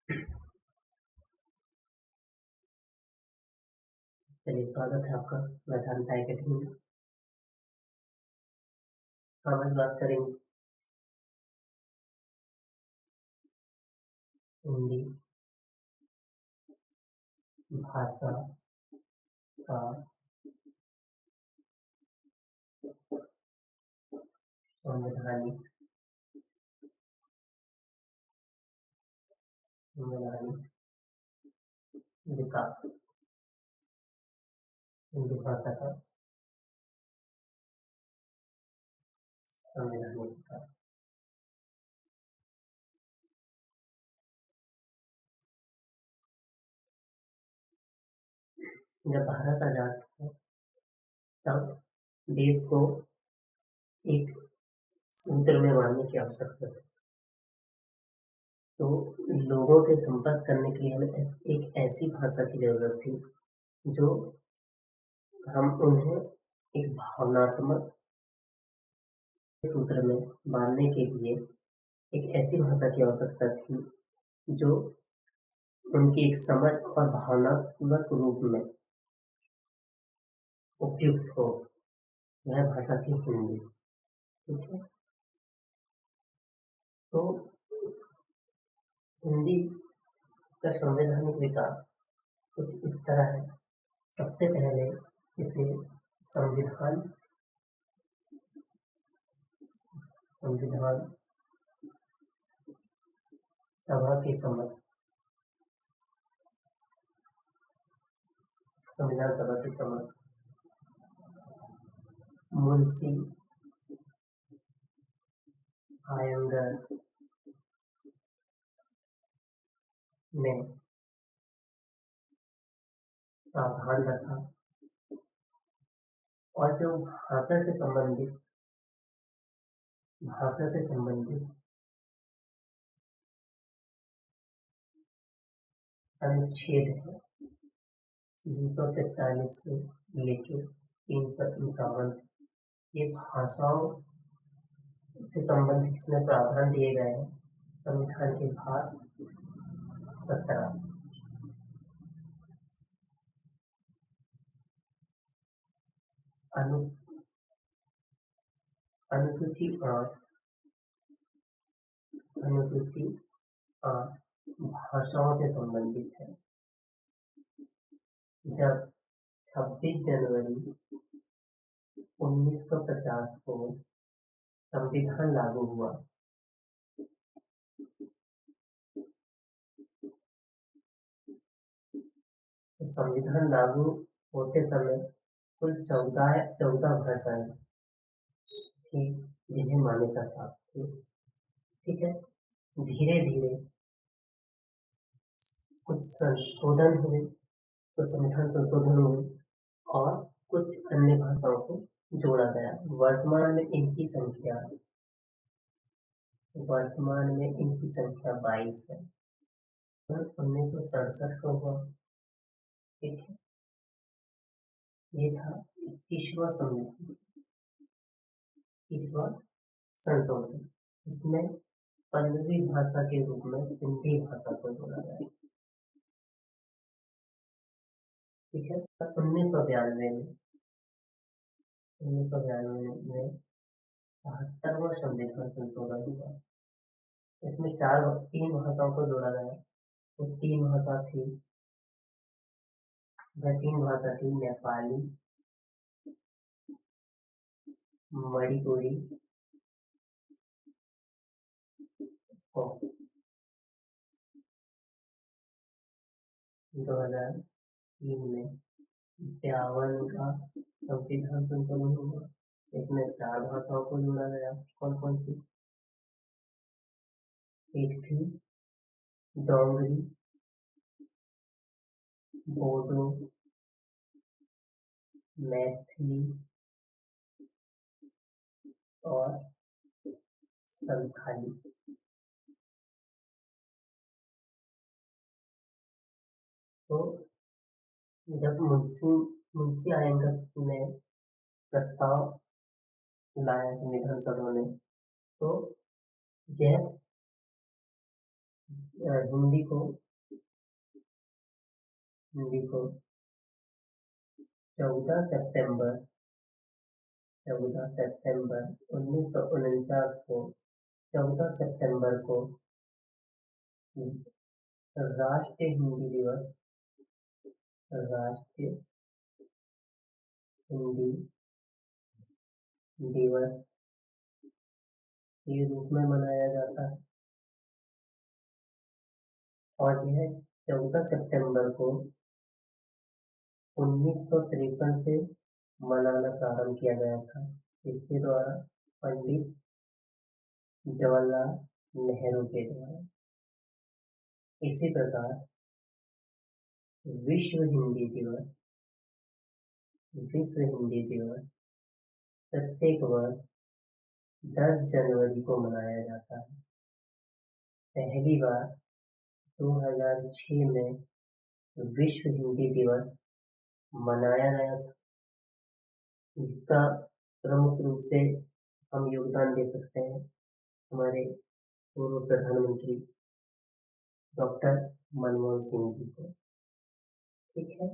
चलिए, स्वागत है आपका वेदांता एकेडमी में। हम आज बात करेंगे हिंदी भाषा का संवैधानिक संवैधानिक विकास। हिंदी भाषा का संवैधानिक विकास। जब भारत आजाद हुआ तब देश को एक सूत्र में बांधने की आवश्यकता थी। तो लोगों से संपर्क करने के लिए हमें एक ऐसी भाषा की जरूरत थी जो हम उन्हें एक भावनात्मक सूत्र में बांधने के लिए एक ऐसी भाषा की आवश्यकता थी जो उनकी एक समझ और भावनात्मक रूप में उपयुक्त हो। वह भाषा थी हिंदी। ठीक है, तो हिंदी का संवैधानिक विकास कुछ इस तरह है। सबसे पहले इसे संविधान संविधान सभा की समझ संविधान सभा की समझ मुंशी आयंगर ने प्रावधान रखा और जो भाषा से संबंधित अनुच्छेद है 343 से लेके 351। ये भाषाओं से संबंधित इसमें प्रावधान दिए गए हैं। संविधान के भाग 17 अनु अनुसूची 8 भाषाओं से संबंधित है। जब 26 जनवरी 1950 को संविधान लागू हुआ, तो संविधान लागू होते समय कुल 14 भाषाएं थी जिन्हें मान्यता प्राप्त थी। ठीक है, धीरे धीरे कुछ संशोधन हुए, कुछ संविधान संशोधन हुए और कुछ अन्य भाषाओं को जोड़ा गया। वर्तमान में इनकी संख्या 22 है। 1967 को हुआ। ठीक है, ये था 21वां संशोधन। इसमें 15वीं भाषा के रूप में सिंधी भाषा को जोड़ा गया। ठीक है, 1992 में 72वां संविधान संशोधन हुआ। इसमें 3 भाषाओं को जोड़ा गया। वो 3 भाषा थी नेपाली, मणिपुरी और 2003 में 52 का संविधान संशोधन हुआ। इसमें 4 भाषाओं को जोड़ा गया। कौन कौन सी? एक थी डोगरी, बोडो, मैथिली और संथाली। तो जब मुंशी आयंगर ने प्रस्ताव लाया संविधान सभा में, तो यह हिंदी को 14 सितंबर 1949 को 14 सितंबर को राष्ट्रीय हिंदी दिवस राष्ट्रीय हिंदी दिवस के रूप में मनाया जाता है। और यह 14 सितंबर को 1953 से मनाना प्रारंभ किया गया था। इसके द्वारा पंडित जवाहरलाल नेहरू के द्वारा। इसी प्रकार विश्व हिंदी दिवस प्रत्येक वर्ष 10 जनवरी को मनाया जाता है। पहली बार 2006 में विश्व हिंदी दिवस मनाया गया था। इसका प्रमुख रूप से हम योगदान दे सकते हैं हमारे पूर्व प्रधानमंत्री डॉक्टर मनमोहन सिंह जी को। ठीक है।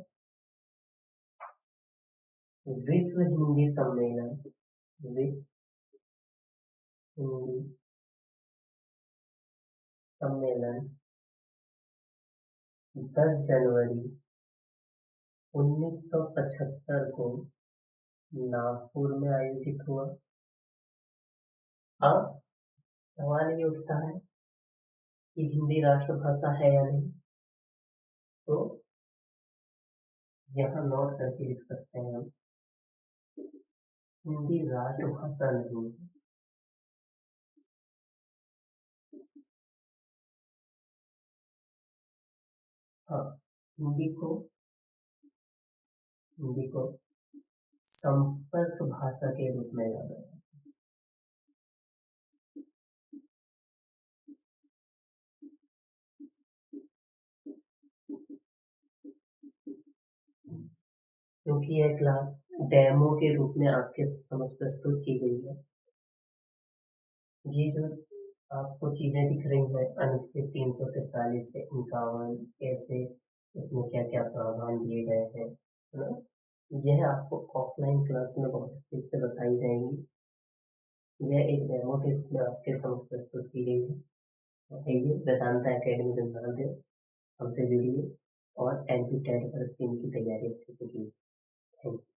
विश्व हिंदी सम्मेलन 10 जनवरी 1975 को नागपुर में आयोजित हुआ। अब सवाल ये उठता है कि हिंदी राष्ट्रभाषा है या नहीं। तो यहाँ नोट करके लिख सकते हैं हम, हिंदी राष्ट्रभाषा नहीं है। हाँ, हिंदी को संपर्क भाषा के रूप में जाना जाता है। क्योंकि यह क्लास डेमो के रूप में आपके समझ प्रस्तुत की गई है। ये जो आपको चीजें दिख रही हैं अनुच्छेद 343 से 51 कैसे इसमें क्या क्या प्रावधान दिए गए हैं, है ना, यह आपको ऑफलाइन क्लास में बहुत अच्छे से बताई जाएंगी। यह एक डेमो के रूप में आपके समझ प्रस्तुत की गई है। आइए वेदांता एकेडमी में ध्यान दें, हमसे जुड़िए और एनपीटेल और स्कीम की तैयारी अच्छे से कीजिए। Thank you.